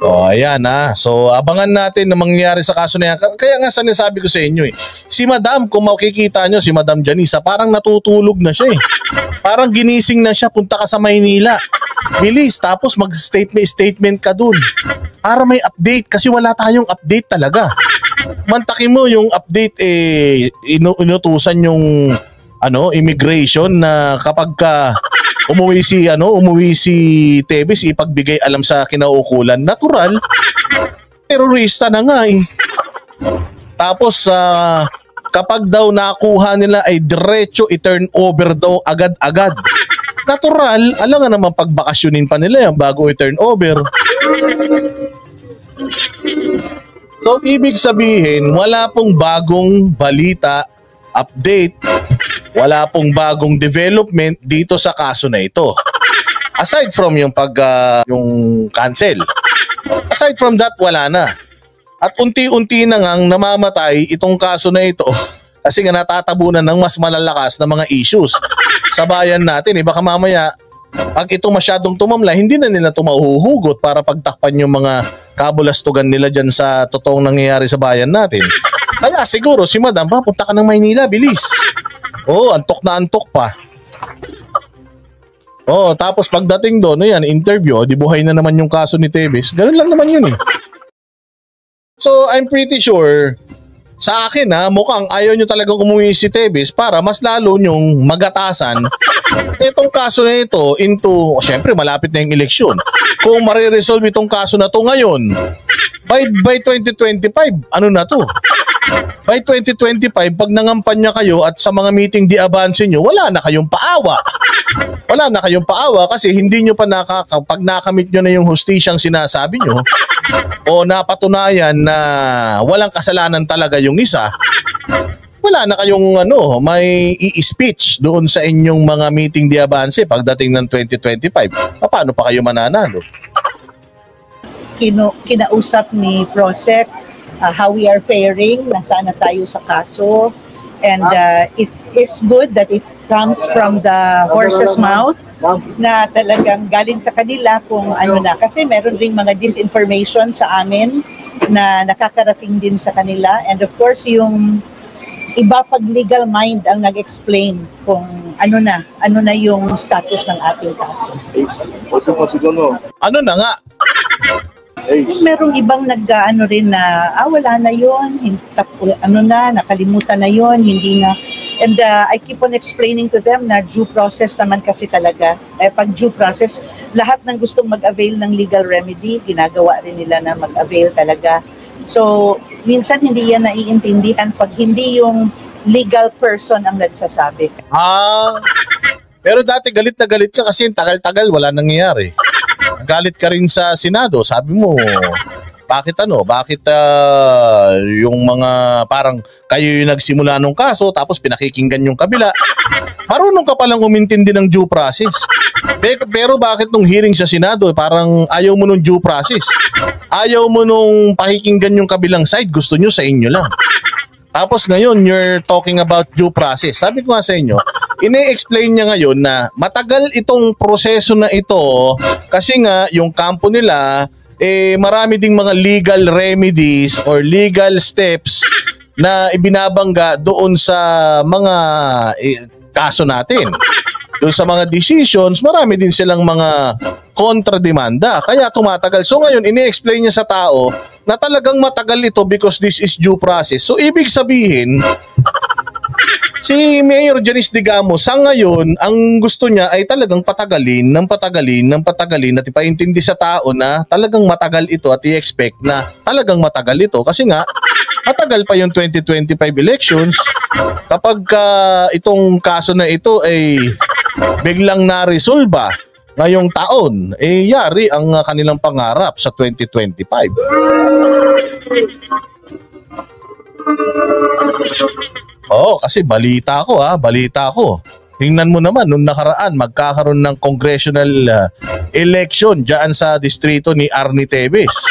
Oh, ayan ha. So, abangan natin na mangyayari sa kaso na yan. Kaya nga sinasabi ko sa inyo eh. Si Madam, kung makikita nyo, si Madam Janisa, parang natutulog na siya eh. Parang ginising na siya, punta ka sa Maynila. Bilis, tapos mag-statement ka dun. Para may update, kasi wala tayong update talaga. Mantakin mo yung update eh, inutusan yung immigration na kapag ka umuwi si Tevez ipagbigay alam sa kinaukulan, natural terorista na nga eh. Tapos kapag daw nakuha nila ay diretso i-turn over daw agad-agad. Natural, alam nga naman pagbakasyonin pa nila yan bago i-turn over. So ibig sabihin, wala pong bagong balita, update, wala pong bagong development dito sa kaso na ito. Aside from yung yung cancel. Aside from that, wala na. At unti-unti na ngang namamatay itong kaso na ito kasi nga natatabunan ng mas malalakas na mga issues sa bayan natin. Baka mamaya, pag ito masyadong tumamla, hindi na nila ito mahuhugot para pagtakpan yung mga kabulastugan nila dyan sa totoong nangyayari sa bayan natin. Kaya siguro si Madam, papunta ka ng Maynila, bilis. Antok na antok pa. Tapos pagdating doon, interview, di buhay na naman yung kaso ni Tevez. Ganun lang naman yun eh. So, I'm pretty sure, sa akin mukhang ayaw nyo talagang umuwi si Tevez para mas lalo nyong magatasan itong kaso na ito into, syempre malapit na yung eleksyon. Kung mariresolve itong kaso na to ngayon, by 2025, ano na to? By 2025, pag nangampanya kayo at sa mga meeting di abansin nyo, wala na kayong paawa. Wala na kayong paawa kasi hindi nyo pa pag nakamit nyo na yung hustisyang sinasabi nyo o napatunayan na walang kasalanan talaga yung isa, wala na kayong may i-speech doon sa inyong mga meeting di abanse pagdating ng 2025. Paano pa kayo mananalo? Kinausap ni Prosec how we are faring, nasaan na tayo sa kaso, and it is good that it comes from the horse's mouth na talagang galing sa kanila kung kasi meron ding mga disinformation sa amin na nakakarating din sa kanila, and of course yung iba pag legal mind ang nag-explain kung ano na yung status ng ating kaso. Ano na nga? Merong ibang rin na wala na yun, nakalimutan na yun, hindi na. And I keep on explaining to them na due process naman kasi talaga. Pag due process, lahat ng gustong mag-avail ng legal remedy, ginagawa rin nila na mag-avail talaga. So, minsan hindi yan naiintindihan pag hindi yung legal person ang nagsasabi. Pero dati galit na galit ka kasi tagal-tagal wala nangyayari. Galit ka rin sa Senado, sabi mo, bakit yung mga parang kayo yung nagsimula ng kaso tapos pinakikinggan yung kabila. Marunong ka palang umintindi ng due process. Pero bakit nung hearing sa Senado parang ayaw mo nung due process? Ayaw mo nung pakikinggan yung kabilang side, gusto nyo sa inyo lang. Tapos ngayon, you're talking about due process. Sabi ko nga sa inyo, ine-explain niya ngayon na matagal itong proseso na ito kasi nga yung kampo nila, marami ding mga legal remedies or legal steps na ibinabangga doon sa mga kaso natin. Doon sa mga decisions, marami din silang mga kontrademanda. Kaya tumatagal. So ngayon, ini-explain niya sa tao na talagang matagal ito because this is due process. So ibig sabihin, si Mayor Janice Digamo sa ngayon, ang gusto niya ay talagang patagalin at ipaintindi sa tao na talagang matagal ito at i-expect na talagang matagal ito. Kasi nga, matagal pa yung 2025 elections. Kapag itong kaso na ito ay biglang na-resolba ngayong taon, yari ang kanilang pangarap sa 2025. Kasi balita ko. Tingnan mo naman, nung nakaraan, magkakaroon ng congressional election dyan sa distrito ni Arnie Tevez.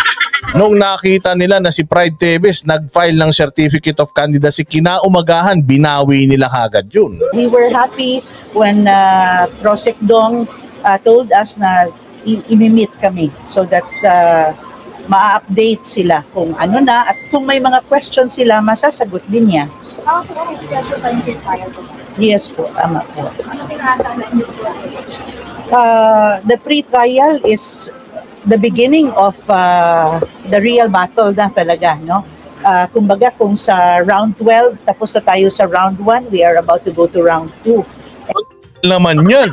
Nung nakita nila na si Pride Tevez nag-file ng Certificate of Candidacy, kinaumagahan, binawi nila kagad yun. We were happy when Prosec Dong told us na i-meet kami so that ma-update sila kung ano na, at kung may mga questions sila, masasagot din niya. Kung schedule pa yung trial ko. Yes po, tama po. Ano pinaasahan na yung The pre-trial is the beginning of the real battle na talaga, no? Kumbaga kung sa round 12, tapos na tayo sa round 1, we are about to go to round 2. Naman yan.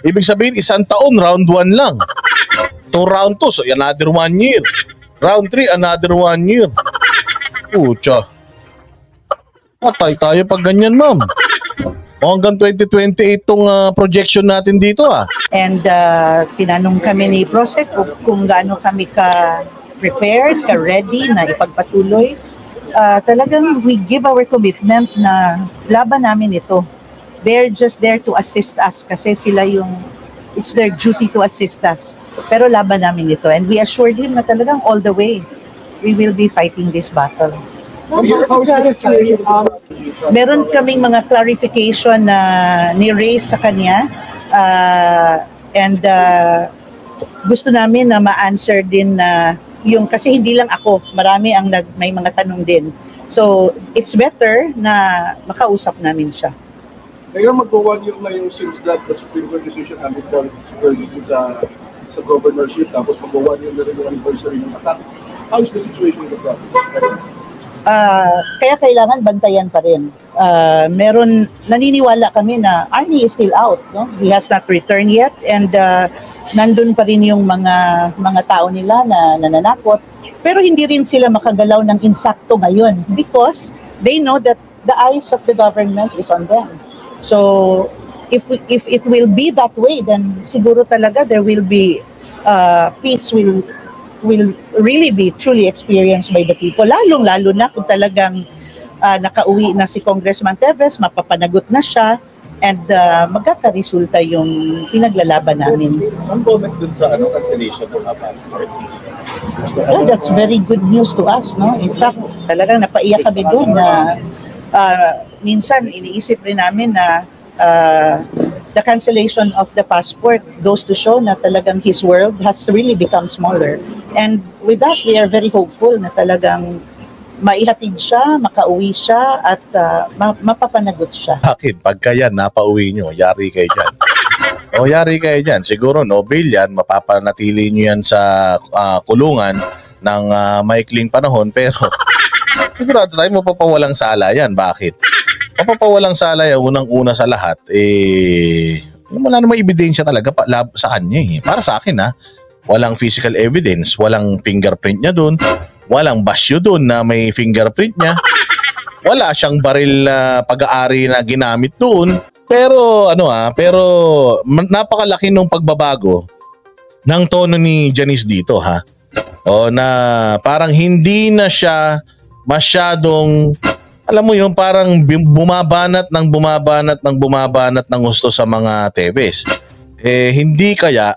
Ibig sabihin, isang taon, round 1 lang. So round 2, so another 1 year. Round 3, another 1 year. Pucha. Patay tayo pag ganyan, ma'am. O hanggang 2028 tong projection natin dito, ah. And tinanong kami ni Prosec kung gaano kami ka-prepared, ka-ready na ipagpatuloy. Talagang we give our commitment na laban namin ito. They're just there to assist us kasi sila it's their duty to assist us. Pero laban namin ito. And we assured him na talagang all the way, we will be fighting this battle. Meron kaming mga clarification na ni-raise sa kanya and gusto namin na ma-answer din na yung, kasi hindi lang ako, marami ang may mga tanong din. So, it's better na makausap namin siya. Kaya magpo-1 year na yung since that the Supreme Court decision namin sa governorship, tapos magpo-1 year na rin yung anniversary ng attack. How is the situation with that? Kaya kailangan bantayan pa rin. Naniniwala kami na Arnie is still out. No? He has not returned yet and nandun pa rin yung mga tao nila na nananakot. Pero hindi rin sila makagalaw ng insakto ngayon because they know that the eyes of the government is on them. So if it will be that way, then siguro talaga there will be peace will really be truly experienced by the people. Lalo na kung talagang nakauwi na si Congressman Teves, mapapanagot na siya, and magkakaresulta yung pinaglalaban namin. Ang comment dun sa cancellation ng passport? Well, that's very good news to us, no? In fact, talagang napaiyak kami doon na minsan iniisip rin namin na the cancellation of the passport goes to show na talagang his world has really become smaller. And with that, we are very hopeful na talagang maihatid siya, makauwi siya, at mapapanagot siya. Bakit? Pagka yan, napauwi nyo, yari kayo dyan. O yari kayo dyan. Siguro, no bail yan, mapapanatili nyo yan sa kulungan ng maikling panahon, pero sigurado tayo mapapawalang sala yan. Bakit? Mapapawalang sala yan, unang-una sa lahat, wala namang ebidensya talaga sa kanya eh. Para sa akin walang physical evidence, walang fingerprint niya doon, walang basyo doon na may fingerprint niya, wala siyang baril na pag-aari na ginamit doon. Pero pero napakalaki nung pagbabago ng tono ni Janice dito O na parang hindi na siya masyadong, alam mo yun, parang bumabanat ng gusto sa mga Teves. Hindi kaya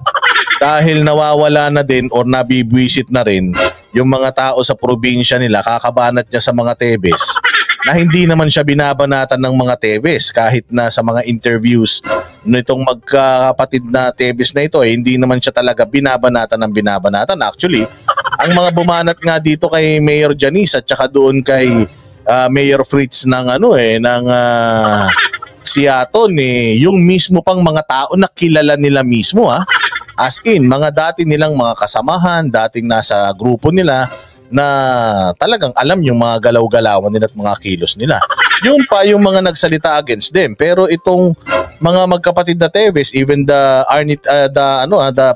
dahil nawawala na din or nabibwisit na rin yung mga tao sa probinsya nila, kakabanat niya sa mga Teves na hindi naman siya binabanatan ng mga Teves kahit na sa mga interviews nitong magkakapatid na Teves na ito hindi naman siya talaga binabanatan. Actually, ang mga bumanat nga dito kay Mayor Janice at saka doon kay Mayor Fritz ng Siaton yung mismo pang mga tao na kilala nila mismo as in mga dati nilang mga kasamahan, dating nasa grupo nila na talagang alam yung mga galaw-galawan nila at mga kilos nila. Yung mga nagsalita against them. Pero itong mga magkapatid na Teves, even the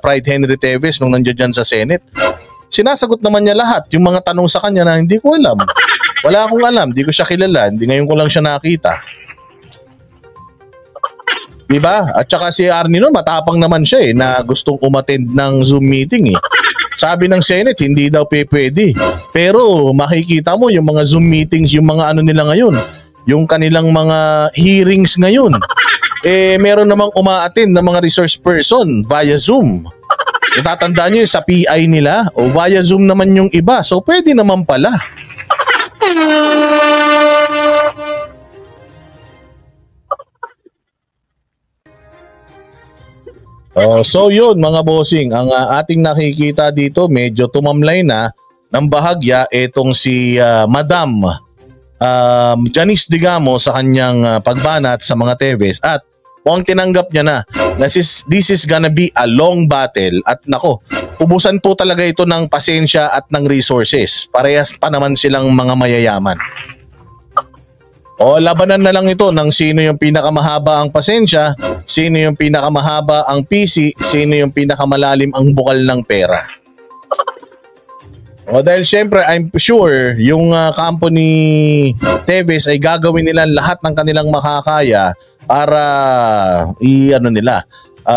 Pride Henry Teves nung nandiyan dyan sa Senate, sinasagot naman niya lahat. Yung mga tanong sa kanya na hindi ko alam. Wala akong alam, hindi ko siya kilala, hindi ngayon ko lang siya nakita. Diba? At saka si Arnie nun, matapang naman siya na gustong umattend ng Zoom meeting Sabi ng Senate, hindi daw pwede. Pero makikita mo yung mga Zoom meetings, yung mga nila ngayon, yung kanilang mga hearings ngayon. Meron namang uma-attend na mga resource person via Zoom. Natatandaan nyo sa PI nila o via Zoom naman yung iba. So pwede naman pala. Oh, so yun mga bossing, ang ating nakikita dito medyo tumamlay na ng bahagya itong si Madam Janice Digamo sa kanyang pagbanat sa mga Teves at mukhang tinanggap niya na this is gonna be a long battle at nako, ubusan po talaga ito ng pasensya at ng resources. Parehas pa naman silang mga mayayaman. O labanan na lang ito ng sino yung pinakamahaba ang pasensya, sino yung pinakamahaba ang PC, sino yung pinakamalalim ang bukal ng pera. O dahil syempre I'm sure yung kampo ni Teves ay gagawin nila lahat ng kanilang makakaya para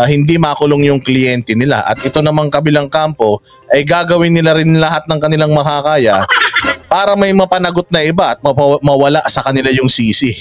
hindi makulong yung kliyente nila. At ito namang kabilang kampo ay gagawin nila rin lahat ng kanilang makakaya para may mapanagot na iba at mawala sa kanila yung sisi.